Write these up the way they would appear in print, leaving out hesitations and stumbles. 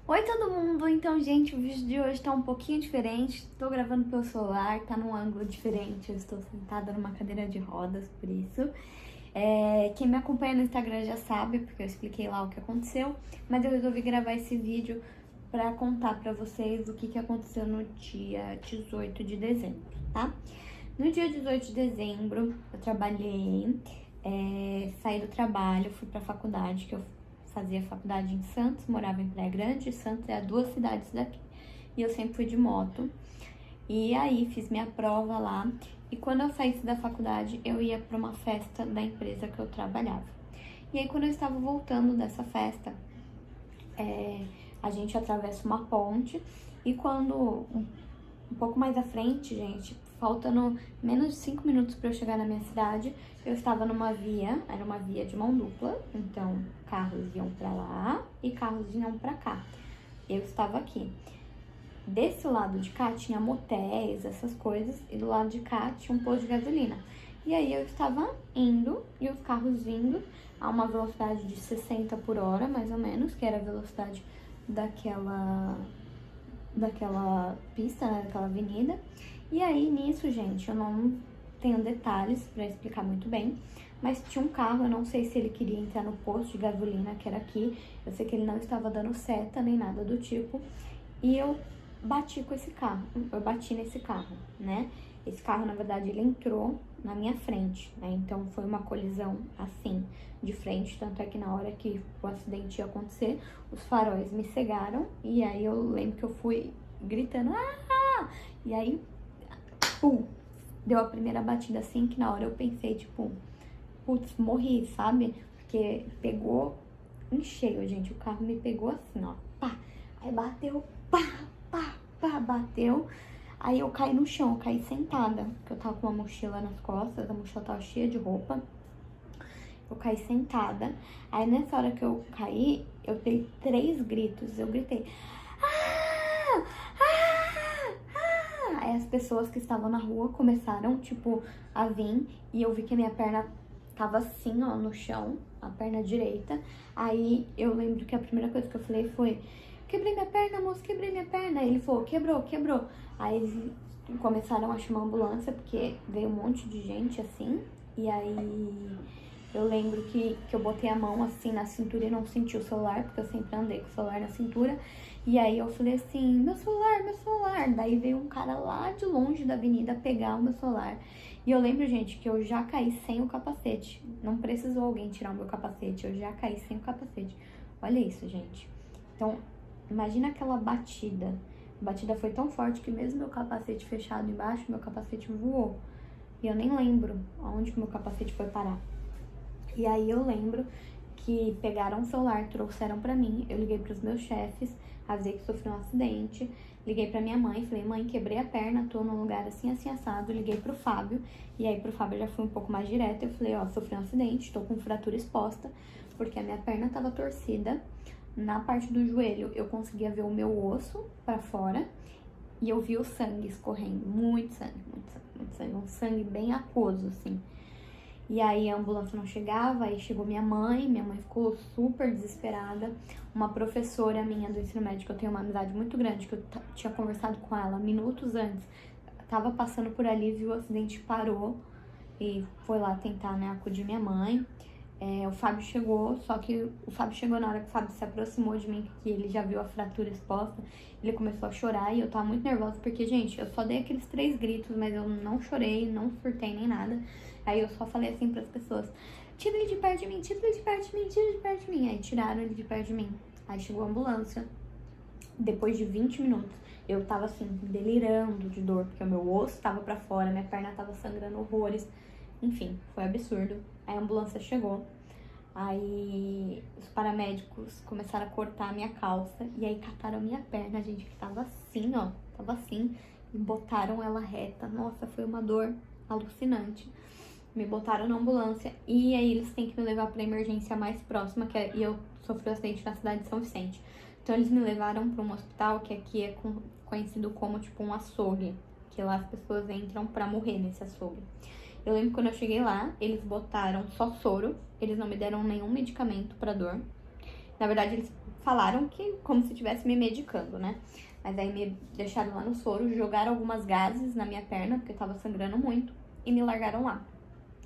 Oi todo mundo, então gente, o vídeo de hoje tá um pouquinho diferente, tô gravando pelo celular, tá num ângulo diferente, eu estou sentada numa cadeira de rodas, por isso. Quem me acompanha no Instagram já sabe, porque eu expliquei lá o que aconteceu, mas eu resolvi gravar esse vídeo pra contar pra vocês o que aconteceu no dia 18 de dezembro, tá? No dia 18 de dezembro, eu trabalhei, saí do trabalho, fui pra faculdade, que eu fazia faculdade em Santos, morava em Praia Grande, Santos é a 2 cidades daqui. E eu sempre fui de moto. E aí fiz minha prova lá. E quando eu saísse da faculdade, eu ia para uma festa da empresa que eu trabalhava. E aí quando eu estava voltando dessa festa, a gente atravessa uma ponte. E quando um pouco mais à frente, gente, faltando menos de 5 minutos para eu chegar na minha cidade, eu estava numa via, era uma via de mão dupla, então carros iam para lá e carros iam para cá. Eu estava aqui. Desse lado de cá tinha motéis, essas coisas, e do lado de cá tinha um posto de gasolina. E aí eu estava indo e os carros vindo a uma velocidade de 60 por hora, mais ou menos, que era a velocidade daquela pista, né, daquela avenida. E aí, nisso, gente, eu não tenho detalhes pra explicar muito bem, mas tinha um carro, eu não sei se ele queria entrar no posto de gasolina, que era aqui, eu sei que ele não estava dando seta nem nada do tipo, e eu bati com esse carro, eu bati nesse carro, né? Esse carro, na verdade, ele entrou na minha frente, né? Então foi uma colisão assim, de frente, tanto é que na hora que o acidente ia acontecer, os faróis me cegaram e aí eu lembro que eu fui gritando, ah! E aí, pum, deu a primeira batida assim, que na hora eu pensei, tipo, putz, morri, sabe? Porque pegou em cheio, gente, o carro me pegou assim, ó, pá, aí bateu, pá, pá, pá, bateu. Aí eu caí no chão, eu caí sentada, porque eu tava com uma mochila nas costas, a mochila tava cheia de roupa. Eu caí sentada. Aí nessa hora que eu caí, eu dei 3 gritos. Eu gritei, ah! Ah! Ah! Aí as pessoas que estavam na rua começaram, tipo, a vir. E eu vi que a minha perna tava assim, ó, no chão, a perna direita. Aí eu lembro que a primeira coisa que eu falei foi, quebrei minha perna, moço, quebrei minha perna. Aí ele falou, quebrou, quebrou. Aí eles começaram a chamar a ambulância, porque veio um monte de gente, assim. E aí eu lembro que eu botei a mão, assim, na cintura e não senti o celular, porque eu sempre andei com o celular na cintura. E aí eu falei assim, meu celular, meu celular. Daí veio um cara lá de longe da avenida pegar o meu celular. E eu lembro, gente, que eu já caí sem o capacete. Não precisou alguém tirar o meu capacete, eu já caí sem o capacete. Olha isso, gente. Então, imagina aquela batida. A batida foi tão forte que mesmo meu capacete fechado embaixo, meu capacete voou. E eu nem lembro aonde que meu capacete foi parar. E aí eu lembro que pegaram o celular, trouxeram pra mim, eu liguei pros meus chefes, avisei que sofri um acidente, liguei pra minha mãe, falei, mãe, quebrei a perna, tô num lugar assim, assim, assado, liguei pro Fábio, e aí pro Fábio eu já fui um pouco mais direta, eu falei, ó, sofri um acidente, tô com fratura exposta, porque a minha perna tava torcida, na parte do joelho eu conseguia ver o meu osso pra fora, e eu vi o sangue escorrendo, muito sangue, muito sangue, muito sangue, um sangue bem aquoso, assim. E aí a ambulância não chegava, aí chegou minha mãe ficou super desesperada. Uma professora minha do ensino médio, que eu tenho uma amizade muito grande, que eu tinha conversado com ela minutos antes, tava passando por ali, viu o acidente, parou e foi lá tentar, né, acudir minha mãe. O Fábio chegou, só que o Fábio chegou na hora que o Fábio se aproximou de mim, que ele já viu a fratura exposta, ele começou a chorar e eu tava muito nervosa, porque, gente, eu só dei aqueles 3 gritos, mas eu não chorei, não surtei nem nada. Aí eu só falei assim pras pessoas, tira ele de perto de mim, tira ele de perto de mim, tira ele de perto de mim. Aí tiraram ele de perto de mim. Aí chegou a ambulância, depois de 20 minutos, eu tava assim, delirando de dor, porque o meu osso tava pra fora, minha perna tava sangrando horrores. Enfim, foi absurdo. Aí a ambulância chegou, aí os paramédicos começaram a cortar a minha calça, e aí cataram a minha perna, gente, que tava assim, ó, tava assim, e botaram ela reta. Nossa, foi uma dor alucinante. Me botaram na ambulância, e aí eles têm que me levar pra emergência mais próxima, e eu sofri um acidente na cidade de São Vicente. Então eles me levaram pra um hospital que aqui é conhecido como, tipo, um açougue, que lá as pessoas entram pra morrer nesse açougue. Eu lembro que quando eu cheguei lá, eles botaram só soro, eles não me deram nenhum medicamento pra dor. Na verdade, eles falaram que como se estivesse me medicando, né? Mas aí me deixaram lá no soro, jogaram algumas gases na minha perna, porque eu tava sangrando muito, e me largaram lá.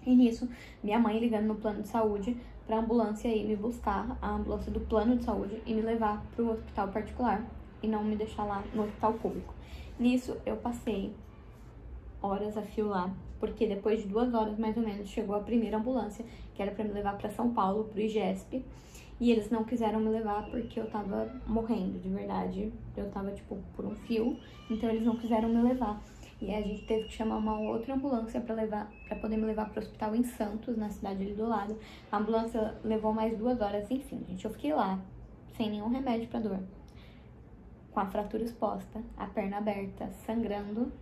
E nisso, minha mãe ligando no plano de saúde pra ambulância ir me buscar, a ambulância do plano de saúde, e me levar pro hospital particular e não me deixar lá no hospital público. Nisso, eu passei horas a fio lá, porque depois de 2 horas mais ou menos chegou a primeira ambulância, que era pra me levar pra São Paulo, pro IGESP, e eles não quiseram me levar porque eu tava morrendo, de verdade. Eu tava, tipo, por um fio, então eles não quiseram me levar. E aí a gente teve que chamar uma outra ambulância pra poder me levar pro hospital em Santos, na cidade ali do lado. A ambulância levou mais 2 horas, enfim, gente. Eu fiquei lá, sem nenhum remédio pra dor, com a fratura exposta, a perna aberta, sangrando,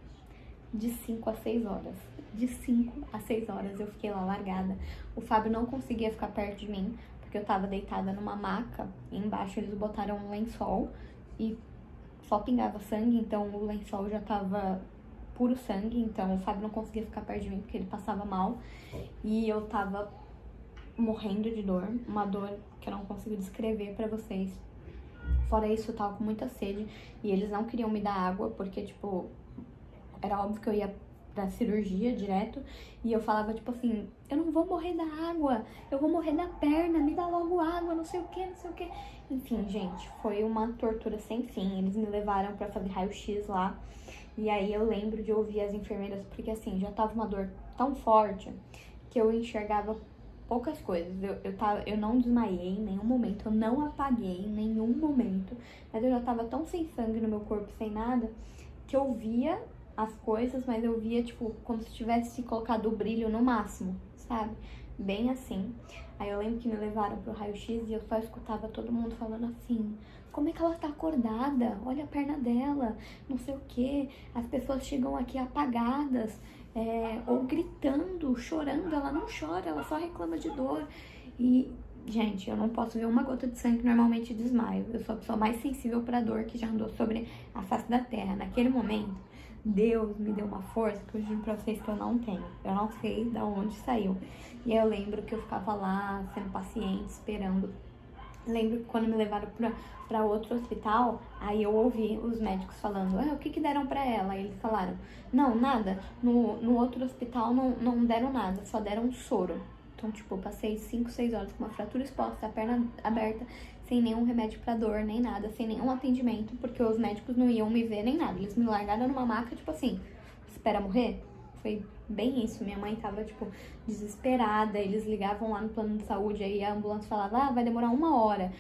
de 5 a 6 horas. De 5 a 6 horas eu fiquei lá largada. O Fábio não conseguia ficar perto de mim, porque eu tava deitada numa maca, e embaixo eles botaram um lençol e só pingava sangue, então o lençol já tava puro sangue, então o Fábio não conseguia ficar perto de mim porque ele passava mal, e eu tava morrendo de dor, uma dor que eu não consigo descrever pra vocês. Fora isso, eu tava com muita sede, e eles não queriam me dar água, porque, tipo, era óbvio que eu ia pra cirurgia direto, e eu falava, tipo assim, eu não vou morrer da água, eu vou morrer da perna, me dá logo água, não sei o que, não sei o que. Enfim, gente, foi uma tortura sem fim. Eles me levaram pra fazer raio-x lá, e aí eu lembro de ouvir as enfermeiras, porque assim, já tava uma dor tão forte que eu enxergava poucas coisas. Eu não desmaiei em nenhum momento, eu não apaguei em nenhum momento, mas eu já tava tão sem sangue no meu corpo, sem nada, que eu via as coisas, mas eu via, tipo, como se tivesse colocado o brilho no máximo, sabe? Bem assim. Aí eu lembro que me levaram pro raio-x e eu só escutava todo mundo falando assim, como é que ela tá acordada? Olha a perna dela, não sei o quê. As pessoas chegam aqui apagadas, ou gritando, chorando. Ela não chora, ela só reclama de dor. E, gente, eu não posso ver uma gota de sangue, normalmente desmaio. Eu sou a pessoa mais sensível pra dor que já andou sobre a face da terra. Naquele momento, Deus me deu uma força que eu juro pra vocês que eu não tenho. Eu não sei de onde saiu. E aí eu lembro que eu ficava lá, sendo paciente, esperando. Lembro que quando me levaram pra outro hospital, aí eu ouvi os médicos falando, o que deram pra ela? Aí eles falaram, não, nada. No outro hospital não deram nada, só deram um soro. Então, tipo, eu passei 5, 6 horas com uma fratura exposta, a perna aberta, sem nenhum remédio pra dor, nem nada, sem nenhum atendimento, porque os médicos não iam me ver nem nada. Eles me largaram numa maca, tipo assim, espera morrer? Foi bem isso. Minha mãe tava, tipo, desesperada. Eles ligavam lá no plano de saúde, aí a ambulância falava, vai demorar 1 hora,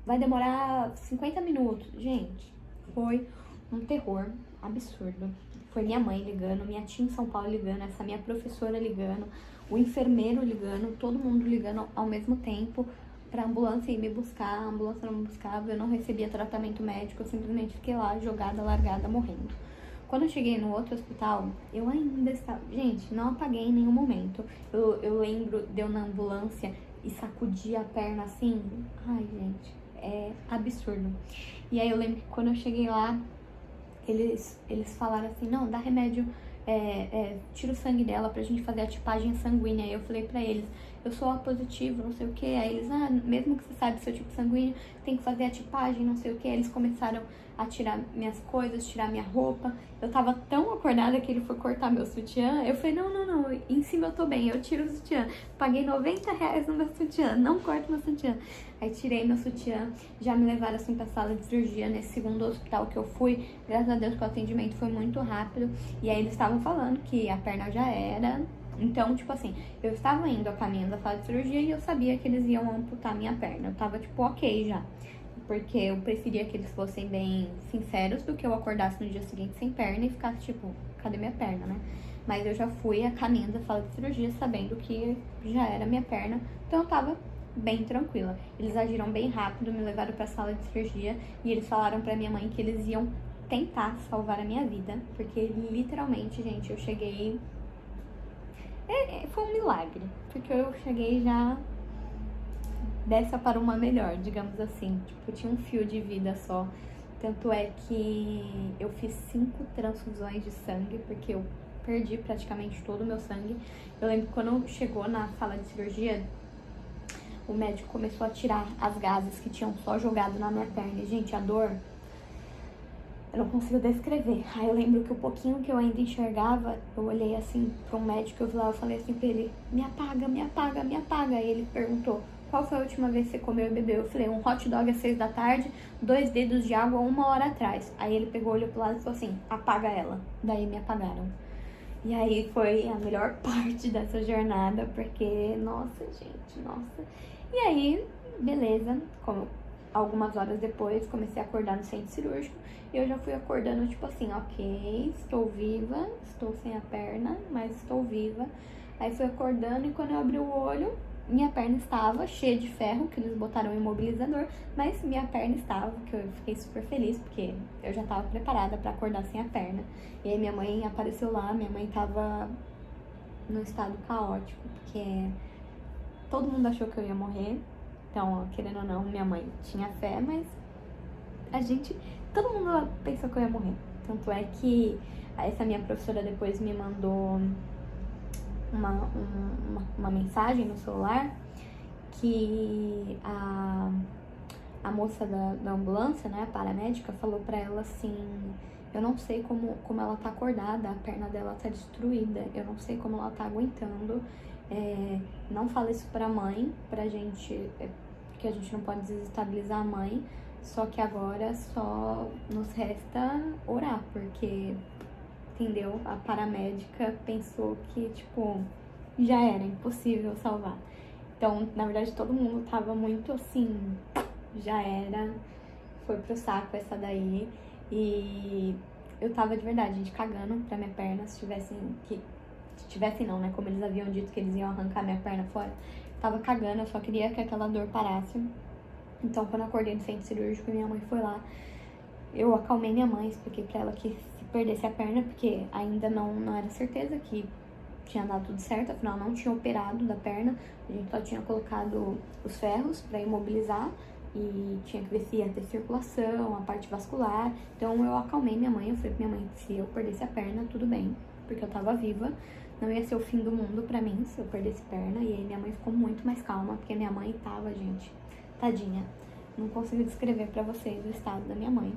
vai demorar 50 minutos. Gente, foi um terror absurdo. Foi minha mãe ligando, minha tia em São Paulo ligando, essa minha professora ligando, o enfermeiro ligando, todo mundo ligando ao mesmo tempo pra ambulância ir me buscar. A ambulância não me buscava, eu não recebia tratamento médico, eu simplesmente fiquei lá, jogada, largada, morrendo. Quando eu cheguei no outro hospital, eu ainda estava... Gente, não apaguei em nenhum momento. Eu lembro de eu na ambulância e sacudir a perna assim. Ai, gente, é absurdo. E aí eu lembro que quando eu cheguei lá, eles falaram assim, não, dá remédio, tira o sangue dela pra gente fazer a tipagem sanguínea. Aí eu falei pra eles, eu sou A positivo, não sei o que. Aí eles, mesmo que você saiba seu tipo sanguíneo, tem que fazer a tipagem, não sei o que. Aí eles começaram a tirar minhas coisas, tirar minha roupa. Eu tava tão acordada que ele foi cortar meu sutiã. Eu falei, não, em cima eu tô bem, eu tiro o sutiã. Paguei R$90 no meu sutiã, não corto meu sutiã. Aí tirei meu sutiã, já me levaram assim pra sala de cirurgia nesse segundo hospital que eu fui. Graças a Deus que o atendimento foi muito rápido. E aí eles estavam falando que a perna já era. Então, tipo assim, eu estava indo a caminho da sala de cirurgia e eu sabia que eles iam amputar minha perna. Eu tava tipo, ok já. Porque eu preferia que eles fossem bem sinceros do que eu acordasse no dia seguinte sem perna e ficasse tipo, cadê minha perna, né? Mas eu já fui a caminho da sala de cirurgia sabendo que já era minha perna, então eu tava bem tranquila. Eles agiram bem rápido, me levaram pra sala de cirurgia e eles falaram pra minha mãe que eles iam tentar salvar a minha vida, porque literalmente, gente, eu cheguei... foi um milagre, porque eu cheguei já dessa para uma melhor, digamos assim. Tipo, tinha um fio de vida só. Tanto é que eu fiz 5 transfusões de sangue, porque eu perdi praticamente todo o meu sangue. Eu lembro que quando chegou na sala de cirurgia, o médico começou a tirar as gases que tinham só jogado na minha perna. E, gente, a dor, eu não consigo descrever. Aí eu lembro que o pouquinho que eu ainda enxergava, eu olhei assim para um médico, eu falei assim pra ele, me apaga, me apaga, me apaga. Aí ele perguntou, qual foi a última vez que você comeu e bebeu? Eu falei, um hot dog às 6 da tarde, 2 dedos de água 1 hora atrás. Aí ele pegou, olhou pro lado e falou assim, apaga ela. Daí me apagaram. E aí foi a melhor parte dessa jornada, porque, nossa, gente, nossa. E aí, beleza, como algumas horas depois, comecei a acordar no centro cirúrgico. E eu já fui acordando, tipo assim, ok, estou viva, estou sem a perna, mas estou viva. Aí fui acordando e quando eu abri o olho, minha perna estava cheia de ferro, que eles botaram um imobilizador, mas minha perna estava, que eu fiquei super feliz, porque eu já estava preparada para acordar sem a perna. E aí minha mãe apareceu lá, minha mãe estava num estado caótico, porque todo mundo achou que eu ia morrer. Então, querendo ou não, minha mãe tinha fé, mas todo mundo pensou que eu ia morrer. Tanto é que essa minha professora depois me mandou uma mensagem no celular que a moça da ambulância, né, a paramédica, falou pra ela assim, eu não sei como ela tá acordada, a perna dela tá destruída, eu não sei como ela tá aguentando, não fala isso pra mãe, pra gente, porque a gente não pode desestabilizar a mãe, só que agora só nos resta orar, porque, entendeu? A paramédica pensou que, tipo, já era impossível salvar. Então, na verdade, todo mundo tava muito assim, já era, foi pro saco essa daí. E eu tava de verdade, gente, cagando pra minha perna, se tivessem não, né? Como eles haviam dito que eles iam arrancar minha perna fora. Eu tava cagando, eu só queria que aquela dor parasse. Então, quando eu acordei no centro cirúrgico, minha mãe foi lá. Eu acalmei minha mãe, expliquei pra ela que se perdesse a perna, porque ainda não era certeza que tinha dado tudo certo, afinal não tinha operado da perna, a gente só tinha colocado os ferros pra imobilizar e tinha que ver se ia ter circulação, a parte vascular. Então eu acalmei minha mãe, eu falei pra minha mãe que se eu perdesse a perna, tudo bem, porque eu tava viva, não ia ser o fim do mundo pra mim se eu perdesse perna. E aí minha mãe ficou muito mais calma, porque minha mãe tava, gente, tadinha, não consigo descrever pra vocês o estado da minha mãe.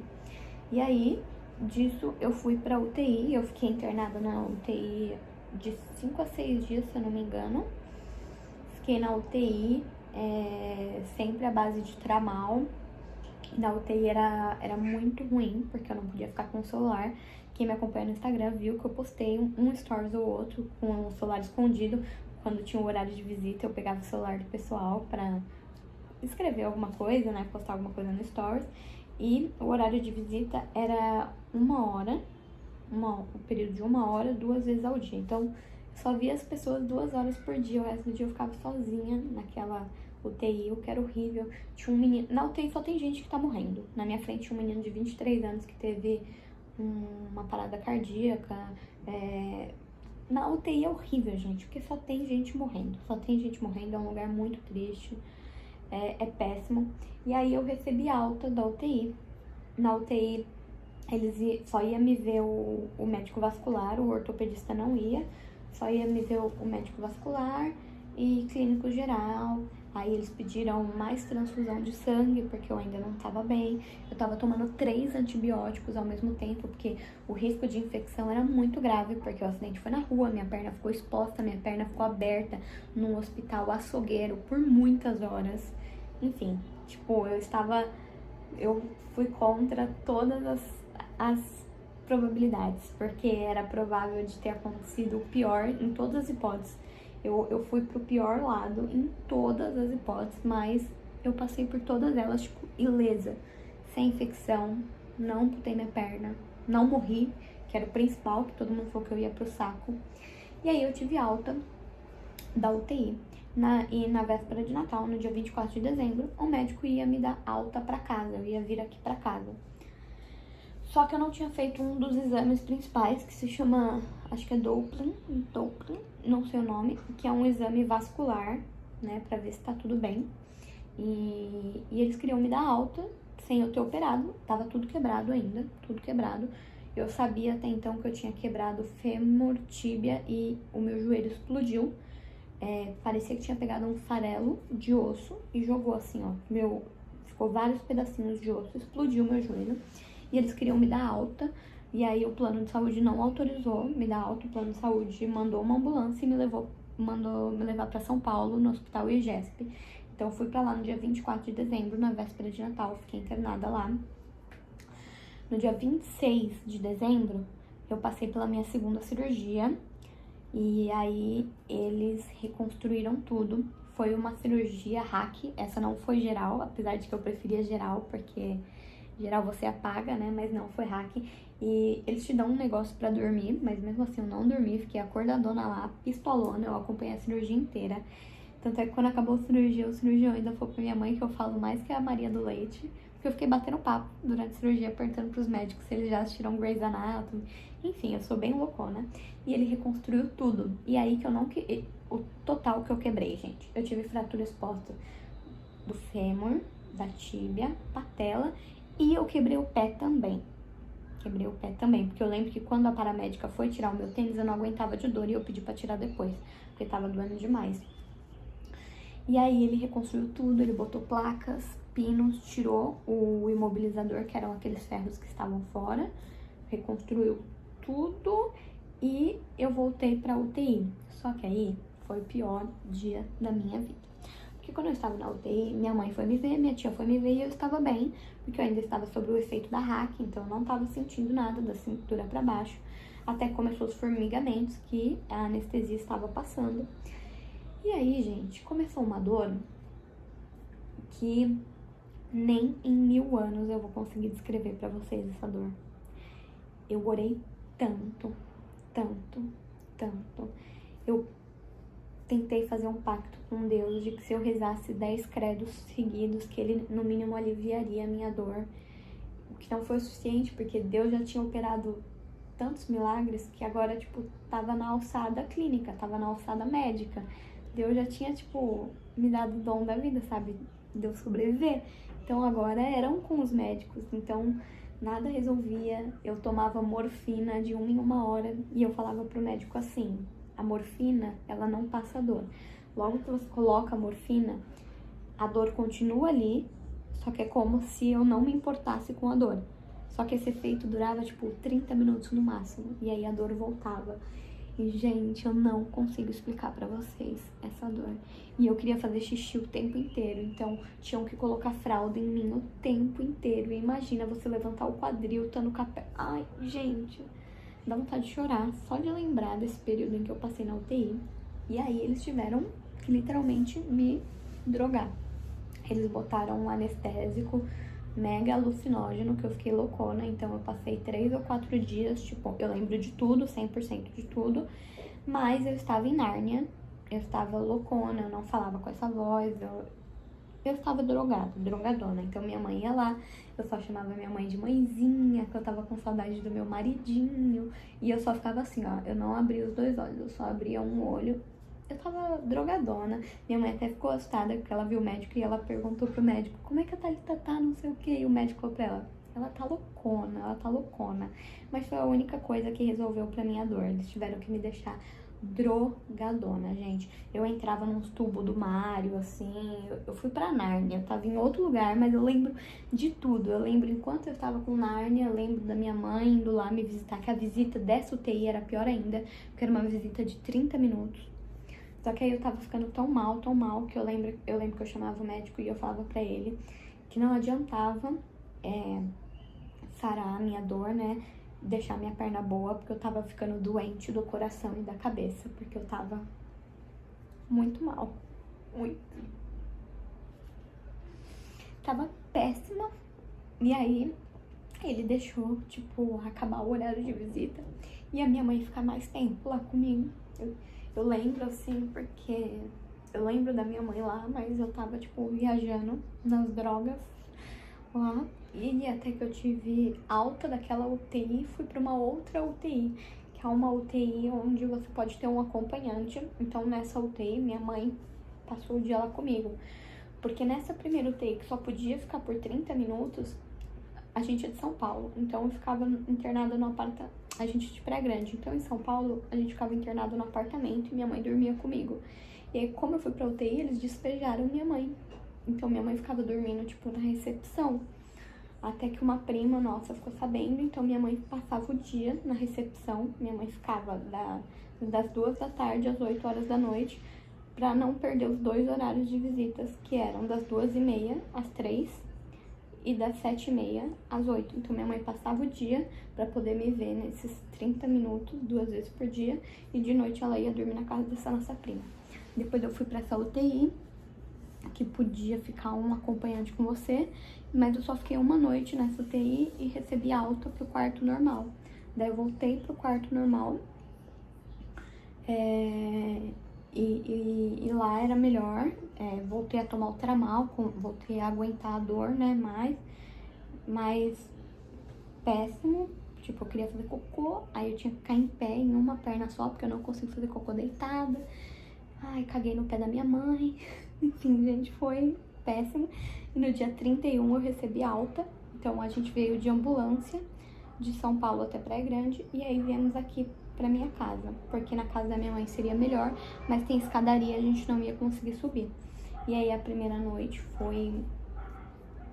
E aí, disso, eu fui pra UTI, eu fiquei internada na UTI de 5 a 6 dias, se eu não me engano. Fiquei na UTI, sempre à base de tramal. Na UTI era muito ruim, porque eu não podia ficar com o celular. Quem me acompanha no Instagram viu que eu postei um stories ou outro com o celular escondido. Quando tinha um horário de visita, eu pegava o celular do pessoal pra escrever alguma coisa, né, postar alguma coisa no stories. E o horário de visita era 1 hora, o período de 1 hora, 2 vezes ao dia. Então, só via as pessoas 2 horas por dia, o resto do dia eu ficava sozinha naquela UTI, o que era horrível. Tinha um menino, na UTI só tem gente que tá morrendo. Na minha frente tinha um menino de 23 anos que teve uma parada cardíaca. Na UTI é horrível, gente, porque só tem gente morrendo. Só tem gente morrendo, é um lugar muito triste. É péssimo. E aí eu recebi alta da UTI. Na UTI, só ia me ver o médico vascular, o ortopedista não ia. Só ia me ver o médico vascular e clínico geral. Aí eles pediram mais transfusão de sangue, porque eu ainda não tava bem. Eu tava tomando 3 antibióticos ao mesmo tempo, porque o risco de infecção era muito grave, porque o acidente foi na rua, minha perna ficou exposta, minha perna ficou aberta num hospital açougueiro por muitas horas. Enfim, tipo, eu fui contra todas as probabilidades, porque era provável de ter acontecido o pior em todas as hipóteses. Eu fui pro pior lado em todas as hipóteses, mas eu passei por todas elas, tipo, ilesa, sem infecção, não amputei minha perna, não morri, que era o principal, que todo mundo falou que eu ia pro saco. E aí eu tive alta da UTI. E na véspera de Natal, no dia 24 de dezembro, o médico ia me dar alta pra casa, eu ia vir aqui pra casa. Só que eu não tinha feito um dos exames principais, que se chama, acho que é Doppler, não sei o nome, que é um exame vascular, né, pra ver se tá tudo bem. E eles queriam me dar alta, sem eu ter operado, tava tudo quebrado ainda, tudo quebrado. Eu sabia até então que eu tinha quebrado fêmur, tíbia e o meu joelho explodiu. parecia que tinha pegado um farelo de osso e jogou assim, ó. Ficou vários pedacinhos de osso, explodiu meu joelho. E eles queriam me dar alta. E aí o plano de saúde não autorizou me dar alta. O plano de saúde mandou uma ambulância e mandou me levar pra São Paulo, no Hospital IGESP. Então eu fui pra lá no dia 24 de dezembro, na véspera de Natal. Fiquei internada lá. No dia 26 de dezembro, eu passei pela minha segunda cirurgia. E aí eles reconstruíram tudo. Foi uma cirurgia hack, essa não foi geral, apesar de que eu preferia geral, porque geral você apaga, né? Mas não, foi hack. E eles te dão um negócio pra dormir, mas mesmo assim eu não dormi, fiquei acordadona lá, pistolona, eu acompanhei a cirurgia inteira. Tanto é que quando acabou a cirurgia, o cirurgião ainda falou pra minha mãe que eu falo mais que a Maria do Leite, porque eu fiquei batendo papo durante a cirurgia, perguntando pros médicos se eles já assistiram Grey's Anatomy. Enfim, eu sou bem loucona. E ele reconstruiu tudo. E aí que eu não... O total que eu quebrei, gente. Eu tive fratura exposta do fêmur, da tíbia, patela, e eu quebrei o pé também. Quebrei o pé também, porque eu lembro que quando a paramédica foi tirar o meu tênis, eu não aguentava de dor e eu pedi pra tirar depois, porque tava doendo demais. E aí ele reconstruiu tudo, ele botou placas, pinos, tirou o imobilizador, que eram aqueles ferros que estavam fora, reconstruiu tudo e eu voltei pra UTI. Só que aí foi o pior dia da minha vida. Porque quando eu estava na UTI, minha mãe foi me ver, minha tia foi me ver e eu estava bem, porque eu ainda estava sob o efeito da hack, então eu não estava sentindo nada da cintura pra baixo, até começou os formigamentos que a anestesia estava passando. E aí, gente, começou uma dor que nem em 1000 anos eu vou conseguir descrever pra vocês essa dor. Eu orei tanto, tanto, tanto. Eu tentei fazer um pacto com Deus de que se eu rezasse 10 credos seguidos, que ele no mínimo aliviaria a minha dor. O que não foi o suficiente, porque Deus já tinha operado tantos milagres que agora, tipo, tava na alçada clínica, tava na alçada médica. Deus já tinha, tipo, me dado o dom da vida, sabe? De eu sobreviver. Então agora eram com os médicos, então nada resolvia. Eu tomava morfina de 1 em 1 hora e eu falava pro médico assim: a morfina, ela não passa dor. Logo que você coloca a morfina, a dor continua ali, só que é como se eu não me importasse com a dor. Só que esse efeito durava, tipo, 30 minutos no máximo, e aí a dor voltava. E, gente, eu não consigo explicar pra vocês essa dor. E eu queria fazer xixi o tempo inteiro, então tinham que colocar fralda em mim o tempo inteiro. E imagina você levantar o quadril, tá no capé. Ai, gente, dá vontade de chorar só de lembrar desse período em que eu passei na UTI. E aí eles tiveram que literalmente me drogar. Eles botaram um anestésico mega alucinógeno, que eu fiquei loucona. Então eu passei 3 ou 4 dias, tipo, eu lembro de tudo, 100% de tudo, mas eu estava em Nárnia, eu estava loucona, eu não falava com essa voz, eu estava drogadona. Então minha mãe ia lá, eu só chamava minha mãe de mãezinha, que eu tava com saudade do meu maridinho, e eu só ficava assim, ó, eu não abria os 2 olhos, eu só abria um olho. Eu tava drogadona. Minha mãe até ficou assustada, porque ela viu o médico e ela perguntou pro médico: como é que a Thalita tá, não sei o que. E o médico falou pra ela tá loucona, ela tá loucona. Mas foi a única coisa que resolveu pra minha dor. Eles tiveram que me deixar drogadona, gente. Eu entrava nos tubos do Mário, assim. Eu fui pra Nárnia, eu tava em outro lugar, mas eu lembro de tudo. Eu lembro enquanto eu tava com Nárnia, eu lembro da minha mãe indo lá me visitar, que a visita dessa UTI era pior ainda, porque era uma visita de 30 minutos. Só que aí eu tava ficando tão mal, que eu lembro que eu chamava o médico e eu falava pra ele que não adiantava sarar a minha dor, né? Deixar minha perna boa, porque eu tava ficando doente do coração e da cabeça, porque eu tava muito mal. Muito. Tava péssima. E aí ele deixou, tipo, acabar o horário de visita e a minha mãe ficar mais tempo lá comigo. Eu lembro, assim, porque eu lembro da minha mãe lá, mas eu tava, tipo, viajando nas drogas lá. E até que eu tive alta daquela UTI, fui pra uma outra UTI, que é uma UTI onde você pode ter um acompanhante. Então, nessa UTI, minha mãe passou o dia lá comigo. Porque nessa primeira UTI, que só podia ficar por 30 minutos, a gente é de São Paulo, então eu ficava internada no apartamento. A gente é de Praia Grande, então em São Paulo a gente ficava internado no apartamento e minha mãe dormia comigo. E aí, como eu fui pra UTI, eles despejaram minha mãe. Então, minha mãe ficava dormindo, tipo, na recepção. Até que uma prima nossa ficou sabendo, então minha mãe passava o dia na recepção. Minha mãe ficava das 2 da tarde às 8 horas da noite, pra não perder os 2 horários de visitas, que eram das 2h30 às 3 e das 7h30 às 8. Então minha mãe passava o dia pra poder me ver nesses 30 minutos, 2 vezes por dia, e de noite ela ia dormir na casa dessa nossa prima. Depois eu fui pra essa UTI, que podia ficar um acompanhante com você, mas eu só fiquei uma noite nessa UTI e recebi alta pro quarto normal. Daí eu voltei pro quarto normal, e lá era melhor, voltei a tomar o Tramal, voltei a aguentar a dor, né, mas péssimo. Tipo, eu queria fazer cocô, aí eu tinha que ficar em pé em uma perna só, porque eu não consigo fazer cocô deitada. Ai, caguei no pé da minha mãe. Enfim, gente, foi péssimo. E no dia 31 eu recebi alta. Então a gente veio de ambulância de São Paulo até Praia Grande. E aí viemos aqui pra minha casa. Porque na casa da minha mãe seria melhor, mas tem escadaria, a gente não ia conseguir subir. E aí a primeira noite foi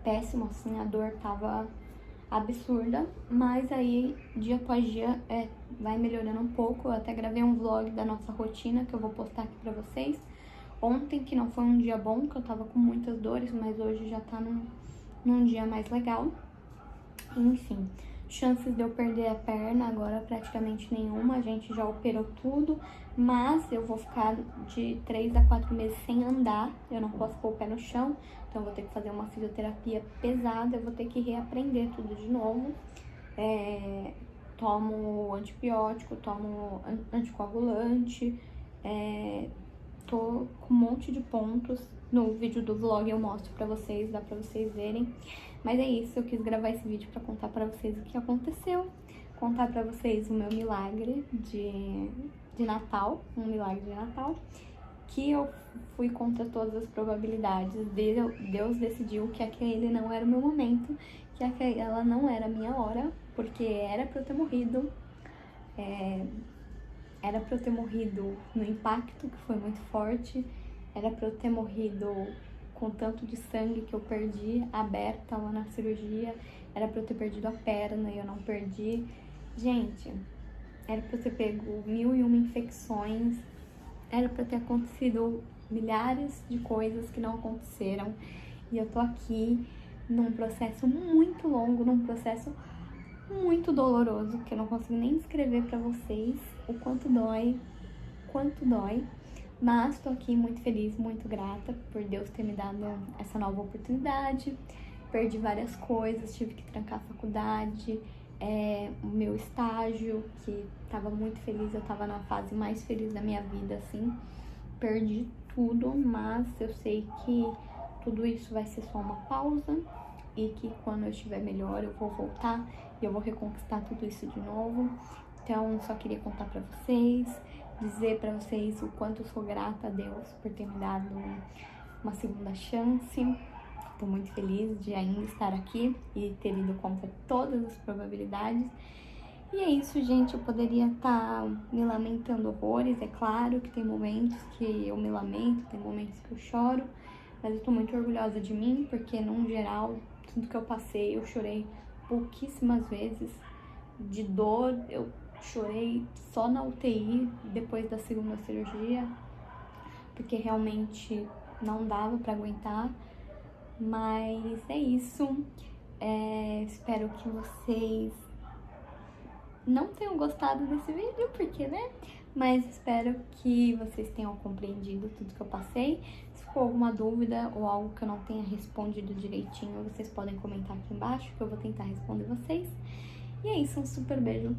péssimo, assim, a dor tava absurda. Mas aí, dia após dia, vai melhorando um pouco. Eu até gravei um vlog da nossa rotina que eu vou postar aqui pra vocês. Ontem, que não foi um dia bom, que eu tava com muitas dores, mas hoje já tá num dia mais legal. Enfim, chances de eu perder a perna agora praticamente nenhuma, a gente já operou tudo, mas eu vou ficar de 3 a 4 meses sem andar, eu não posso pôr o pé no chão, então eu vou ter que fazer uma fisioterapia pesada, eu vou ter que reaprender tudo de novo. Tomo antibiótico, tomo anticoagulante, tô com um monte de pontos. No vídeo do vlog eu mostro pra vocês, dá pra vocês verem. Mas é isso, eu quis gravar esse vídeo pra contar pra vocês o que aconteceu. Contar pra vocês o meu milagre de Natal, um milagre de Natal. Que eu fui contra todas as probabilidades. Deus decidiu que aquele não era o meu momento, que aquela não era a minha hora, porque era pra eu ter morrido. Era pra eu ter morrido no impacto, que foi muito forte. Era pra eu ter morrido com tanto de sangue que eu perdi, aberta lá na cirurgia. Era pra eu ter perdido a perna e eu não perdi. Gente, era pra eu ter pego 1001 infecções. Era pra ter acontecido milhares de coisas que não aconteceram. E eu tô aqui num processo muito longo, num processo muito doloroso, que eu não consigo nem descrever pra vocês o quanto dói, mas tô aqui muito feliz, muito grata por Deus ter me dado essa nova oportunidade. Perdi várias coisas, tive que trancar a faculdade, o meu estágio, que tava muito feliz, eu tava na fase mais feliz da minha vida, assim. Perdi tudo, mas eu sei que tudo isso vai ser só uma pausa e que quando eu estiver melhor eu vou voltar e eu vou reconquistar tudo isso de novo. Então, só queria contar pra vocês, dizer pra vocês o quanto eu sou grata a Deus por ter me dado uma segunda chance. Tô muito feliz de ainda estar aqui e ter ido contra todas as probabilidades. E é isso, gente. Eu poderia estar me lamentando horrores, é claro que tem momentos que eu me lamento, tem momentos que eu choro, mas eu tô muito orgulhosa de mim, porque, num geral, tudo que eu passei, eu chorei pouquíssimas vezes. De dor, eu chorei só na UTI, depois da segunda cirurgia, porque realmente não dava pra aguentar. Mas é isso. Espero que vocês não tenham gostado desse vídeo, porque, né? Mas espero que vocês tenham compreendido tudo que eu passei. Se ficou alguma dúvida ou algo que eu não tenha respondido direitinho, vocês podem comentar aqui embaixo, que eu vou tentar responder vocês. E é isso, um super beijo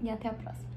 e até a próxima.